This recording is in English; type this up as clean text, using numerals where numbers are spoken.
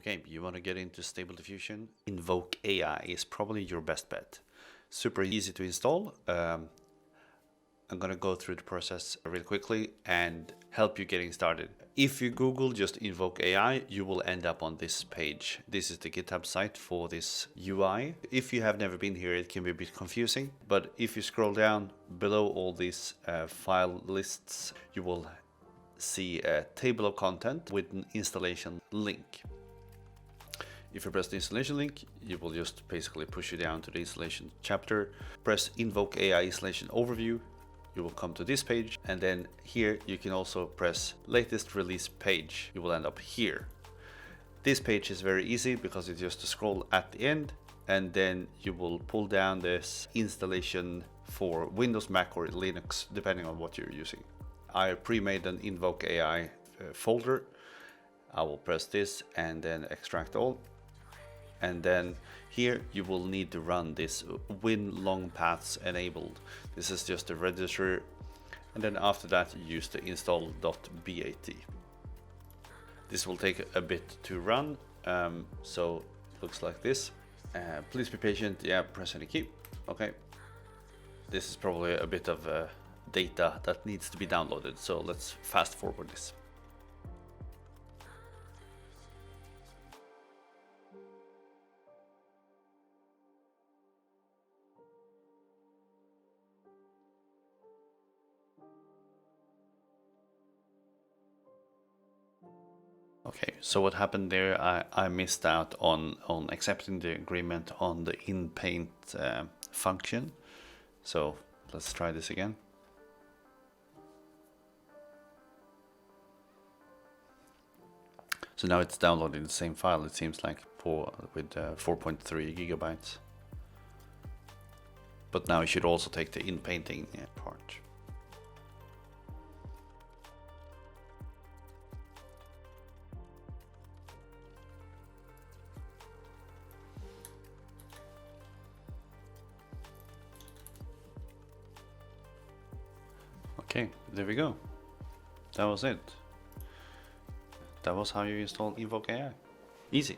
Okay, you want to get into Stable Diffusion? InvokeAI is probably your best bet. Super easy to install. I'm gonna go through the process real quickly and help you getting started. If you Google just InvokeAI, you will end up on this page. This is the GitHub site for this UI. If you have never been here, it can be a bit confusing, but if you scroll down below all these file lists, you will see a table of content with an installation link. If you press the installation link, you will just basically push you down to the installation chapter. Press InvokeAI Installation Overview. You will come to this page, and then here you can also press latest release page. You will end up here. This page is very easy because it's just to scroll at the end, and then you will pull down this installation for Windows, Mac, or Linux, depending on what you're using. I pre-made an InvokeAI folder. I will press this and then extract all. And then here you will need to run this win long paths enabled. This is just a register, and then after that you use the install.bat. This will take a bit to run, so it looks like this. Please be patient. Yeah, press any key. Okay, this is probably a bit of data that needs to be downloaded, so let's fast forward this. Okay, so what happened there, I missed out on accepting the agreement on the in-paint function. So let's try this again. So now it's downloading the same file, it seems like, with 4.3 gigabytes. But now you should also take the in-painting part. Okay, there we go. That was it. That was how you install InvokeAI. Easy.